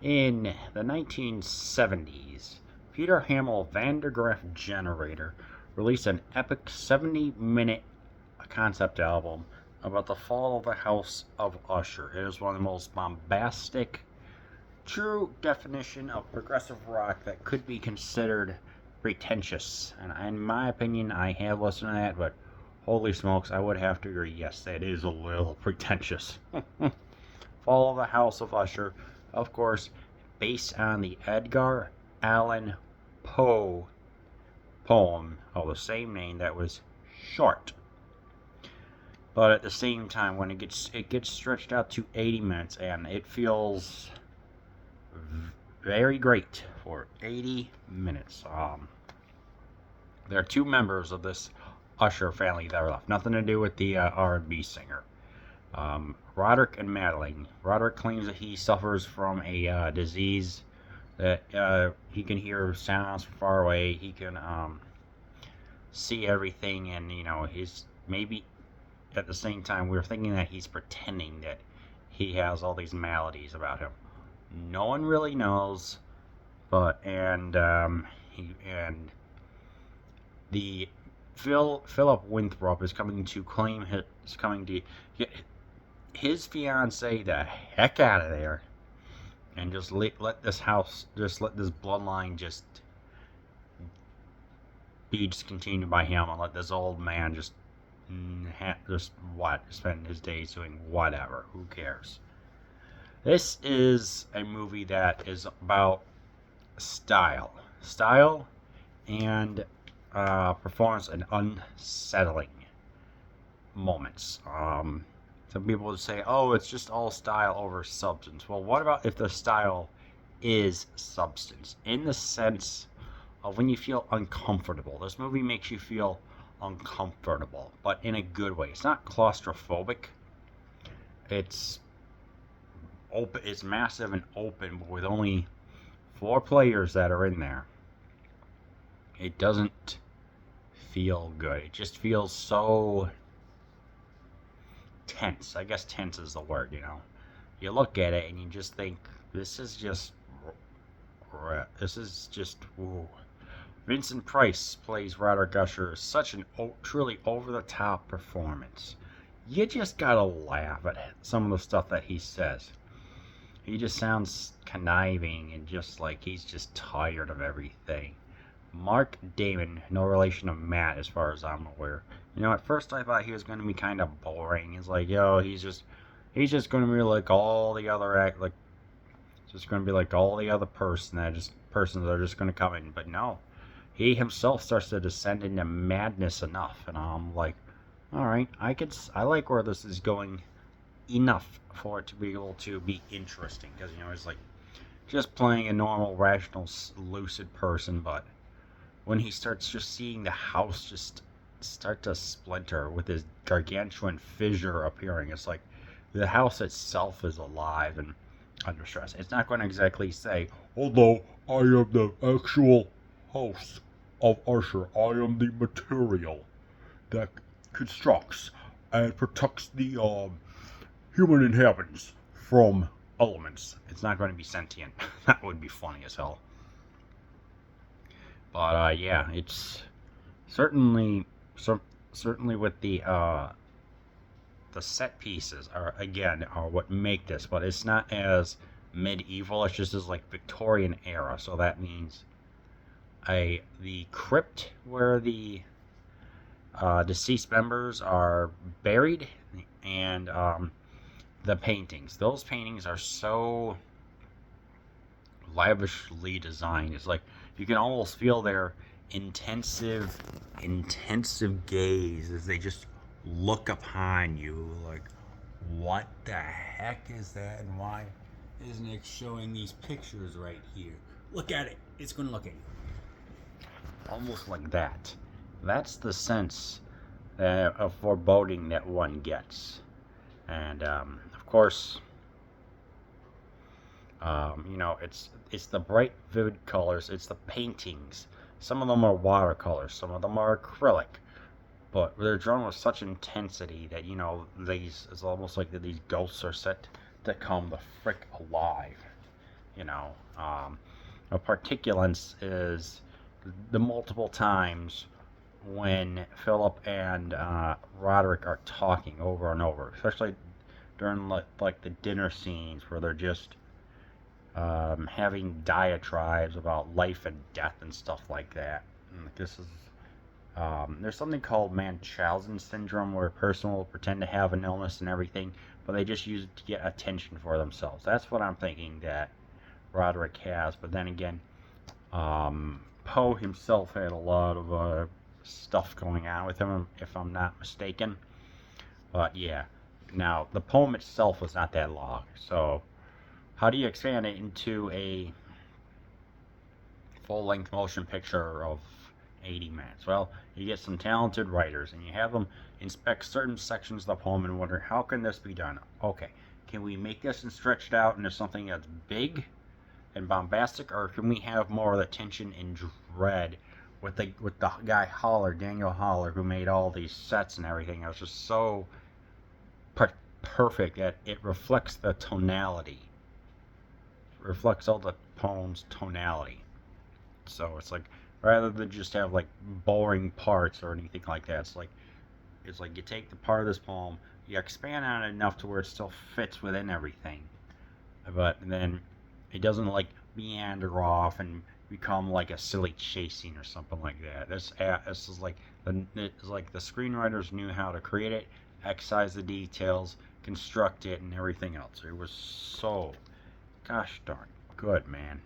In the 1970s, Peter Hamel Van der Graaf Generator released an epic 70-minute concept album about the fall of the House of Usher. It is one of the most bombastic, true definition of progressive rock that could be considered pretentious. And in my opinion, I have listened to that, but holy smokes, I would have to agree, yes, that is a little pretentious. Fall of the House of Usher, of course, based on the Edgar Allan Poe poem of the same name that was short. But at the same time, when it gets stretched out to 80 minutes, and it feels very great for 80 minutes. There are two members of this Usher family that are left. Nothing to do with the R&B singer. Roderick and Madeline. Roderick claims that he suffers from a disease that he can hear sounds from far away. He can see everything, and he's maybe at the same time we're thinking that he's pretending that he has all these maladies about him. No one really knows, but the Philip Winthrop is coming to get his fiance the heck out of there, and just let this bloodline just be discontinued by him, and let this old man just spend his days doing whatever. Who cares? This is a movie that is about style, and performance and unsettling moments. Some people would say, "Oh, it's just all style over substance." Well, what about if the style is substance, in the sense of when you feel uncomfortable? This movie makes you feel uncomfortable, but in a good way. It's not claustrophobic. It's open. It's massive and open, but with only 4 players that are in there. It doesn't feel good. It just feels so tense. I guess tense is the word, You look at it and you just think, this is just ooh. Vincent Price plays Roderick Usher. Such an truly over-the-top performance. You just gotta laugh at some of the stuff that he says. He just sounds conniving and just like he's just tired of everything. Mark Damon, no relation to Matt as far as I'm aware. At first I thought he was going to be kind of boring. He's like, he's just going to be like all the other just going to be like all the other persons that are just going to come in. But no, he himself starts to descend into madness enough, and I'm like, all right, I like where this is going enough for it to be able to be interesting, because it's like just playing a normal, rational, lucid person, but when he starts just seeing the house just start to splinter with this gargantuan fissure appearing, it's like the house itself is alive and under stress. It's not going to exactly say, although I am the actual house of Usher, I am the material that constructs and protects the human inhabitants from elements. It's not going to be sentient. That would be funny as hell. But yeah, it's certainly with the set pieces are what make this, but it's not as medieval. It's just as like Victorian era. So that means the crypt where the deceased members are buried, and the paintings. Those paintings are so lavishly designed. It's like you can almost feel their intensive gaze as they just look upon you like, what the heck is that, and why isn't it showing these pictures right here? Look at it. It's going to look at you. Almost like that. That's the sense of foreboding that one gets. And of course, it's the bright, vivid colors. It's the paintings. Some of them are watercolors. Some of them are acrylic. But they're drawn with such intensity that, it's almost like that these ghosts are set to come the frick alive. You know, a particulance is the multiple times when Philip and Roderick are talking over and over, especially during like the dinner scenes where they're just having diatribes about life and death and stuff like that. And this is there's something called Munchausen syndrome where a person will pretend to have an illness and everything, but they just use it to get attention for themselves. That's what I'm thinking that Roderick has. But then again, Poe himself had a lot of stuff going on with him, if I'm not mistaken. But yeah, now the poem itself was not that long, so how do you expand it into a full-length motion picture of 80 minutes? Well, you get some talented writers and you have them inspect certain sections of the poem and wonder, how can this be done? Okay, can we make this and stretch it out into something that's big and bombastic, or can we have more of the tension and dread with the guy Holler, Daniel Holler, who made all these sets and everything? It was just so perfect that it reflects the tonality, reflects all the poem's tonality. So it's like, rather than just have like boring parts or anything like that, it's like you take the part of this poem, you expand on it enough to where it still fits within everything, but then it doesn't like meander off and become like a silly chase scene or something like that. This is like it's like the screenwriters knew how to create it, excise the details, construct it, and everything else. It was so gosh darn good, man.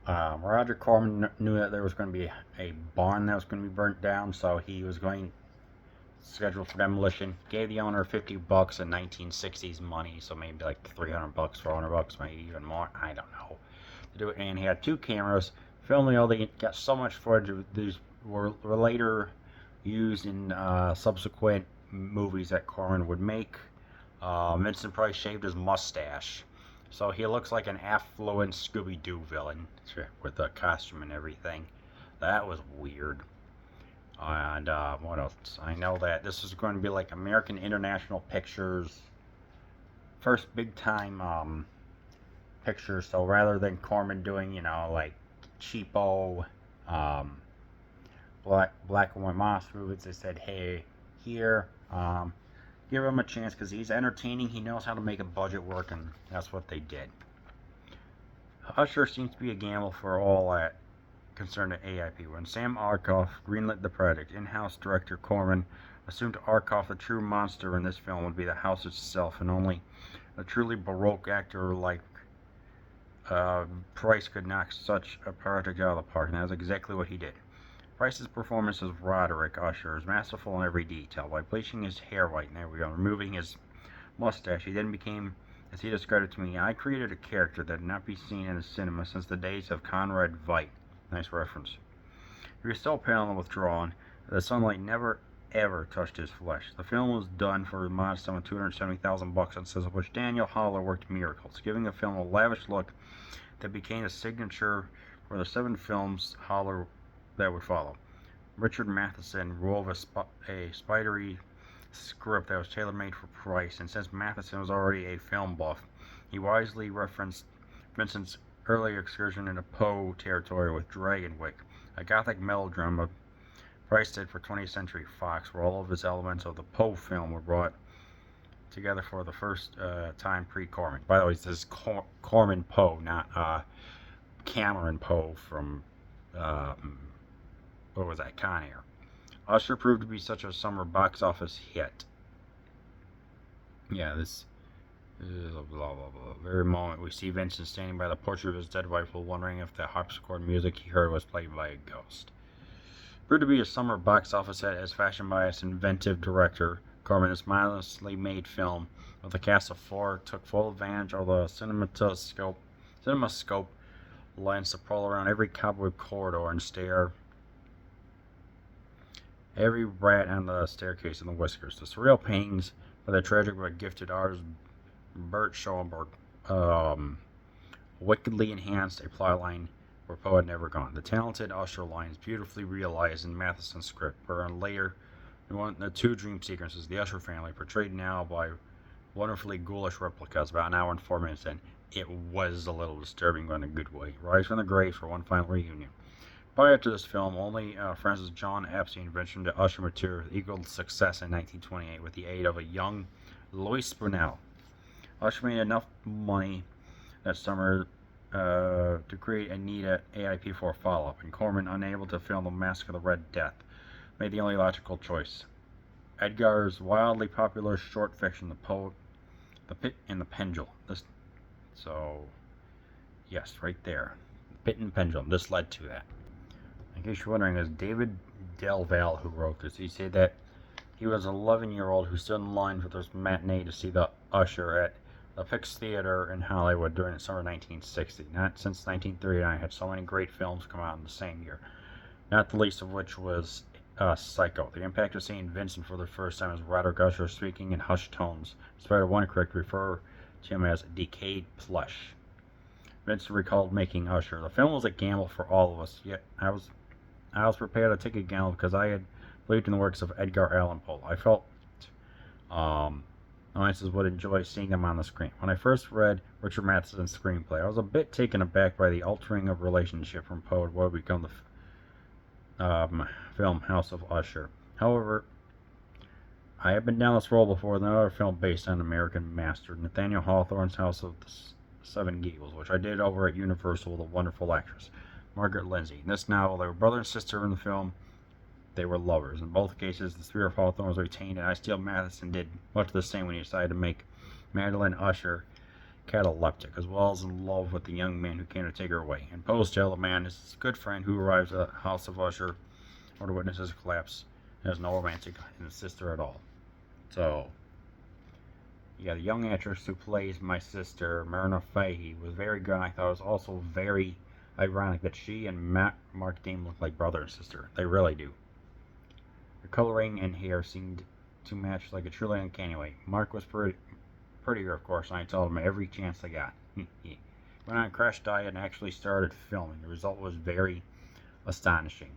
Roger Corman knew that there was going to be a barn that was going to be burnt down, so he was going scheduled for demolition. Gave the owner $50 in 1960s money, so maybe like $300, $400, maybe even more. I don't know. To do it, and he had 2 cameras filming all. They got so much footage. These were later used in subsequent movies that Corman would make. Vincent Price shaved his mustache, so he looks like an affluent Scooby-Doo villain with a costume and everything. That was weird. And what else? I know that this is going to be like American International Pictures' first big time picture. So rather than Corman doing, like cheapo black and white monster movies, they said, hey, here, give him a chance because he's entertaining. He knows how to make a budget work, and that's what they did. Usher seems to be a gamble for all that concerned at AIP. When Sam Arkoff greenlit the project, in-house director Corman assumed Arkoff, the true monster in this film, would be the house itself, and only a truly baroque actor like Price could knock such a project out of the park, and that's exactly what he did. Price's performance as Roderick Usher is masterful in every detail. By bleaching his hair white, and there we go, removing his mustache, he then became, as he described it to me, I created a character that had not been seen in the cinema since the days of Conrad Veidt. Nice reference. He was so pale and withdrawn that the sunlight never ever touched his flesh. The film was done for a modest sum of $270,000, on sets of which Daniel Holler worked miracles, giving the film a lavish look that became a signature for the 7 films Holler that would follow. Richard Matheson wove a spidery script that was tailor-made for Price, and since Matheson was already a film buff, he wisely referenced Vincent's early excursion into Poe territory with Dragonwyck, a gothic melodrama Price did for 20th Century Fox, where all of his elements of the Poe film were brought together for the first time pre-Corman. By the way, this is Corman Poe, not Cameron Poe from what was that, Con Air. Usher proved to be such a summer box office hit. Yeah, this is a blah blah blah. Very moment we see Vincent standing by the portrait of his dead wife, while wondering if the harpsichord music he heard was played by a ghost. Proved to be a summer box office hit as fashioned by its inventive director. Corman, this modestly made film with a cast of 4 took full advantage of the CinemaScope lens to prowl around every cobweb corridor and stare every rat on the staircase and the whiskers. The surreal paintings by the tragic but gifted artist Bert Schoenberg wickedly enhanced a plotline where Poe had never gone. The talented Usher lines, beautifully realized in Matheson's script, were on later in the 2 dream sequences. The Usher family, portrayed now by wonderfully ghoulish replicas, about an hour and 4 minutes in, it was a little disturbing, but in a good way. Rise from the grave for one final reunion. Prior to this film, only Francis John Epstein ventured into Usher material with equal success in 1928 with the aid of a young Louis Brunel. Usher made enough money that summer to create a need at AIP for a follow-up, and Corman, unable to film The Mask of the Red Death, made the only logical choice. Edgar's wildly popular short fiction, The Poet, The Pit and the Pendulum. So, yes, right there. The Pit and Pendulum. This led to that. In case you're wondering, it's David Del Valle who wrote this. He said that he was an 11-year-old who stood in line for this matinee to see the Usher at the Pix Theater in Hollywood during the summer of 1960. Not since 1939 had so many great films come out in the same year. Not the least of which was Psycho. The impact of seeing Vincent for the first time as Roger Usher speaking in hushed tones inspired one critic to refer to him as decayed plush. Vincent recalled making Usher. The film was a gamble for all of us, yet I was prepared to take a gamble because I had believed in the works of Edgar Allan Poe. I felt audiences would enjoy seeing him on the screen. When I first read Richard Matheson's screenplay, I was a bit taken aback by the altering of relationship from Poe to what would become the film House of Usher. However, I have been down this road before with another film based on American master, Nathaniel Hawthorne's House of the Seven Gables, which I did over at Universal with a wonderful actress, Margaret Lindsay. In this novel, they were brother and sister in the film. They were lovers. In both cases, the spirit of Hawthorne was retained, and I Steele Matheson did much the same when he decided to make Madeline Usher cataleptic, as well as in love with the young man who came to take her away. In Poe's tale, the man is his good friend who arrives at the House of Usher or to witness his collapse and has no romantic in his sister at all. So, yeah, the young actress who plays my sister, Myrna Fahey, was very good. I thought it was also very ironic that she and Mark Dame look like brother and sister. They really do. Her coloring and hair seemed to match like a truly uncanny way. Mark was prettier, of course, and I told him every chance I got. Went on a crash diet and actually started filming. The result was very astonishing.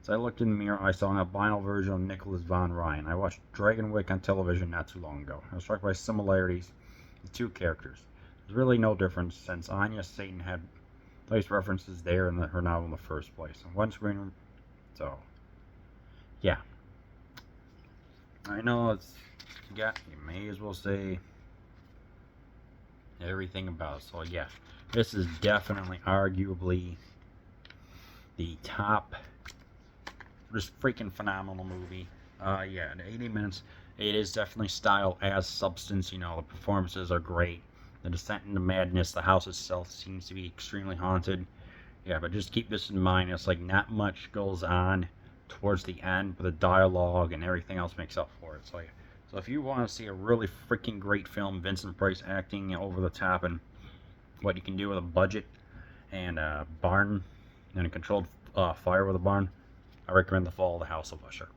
As I looked in the mirror, I saw an albino version of Nicholas Von Ryan. I watched Dragonwyck on television not too long ago. I was struck by similarities in the two characters. There's really no difference since Anya Satan had placed references there in her novel in the first place. And one screen, so yeah. I know you may as well say everything about it. So yeah, this is definitely arguably the top, just freaking phenomenal movie. Yeah, in 80 minutes, it is definitely style as substance. You know, the performances are great. The descent into madness, the house itself seems to be extremely haunted. Yeah, but just keep this in mind. It's like not much goes on towards the end, but the dialogue and everything else makes up for it. So if you want to see a really freaking great film, Vincent Price acting over the top and what you can do with a budget and a barn and a controlled fire with a barn, I recommend The Fall of the House of Usher.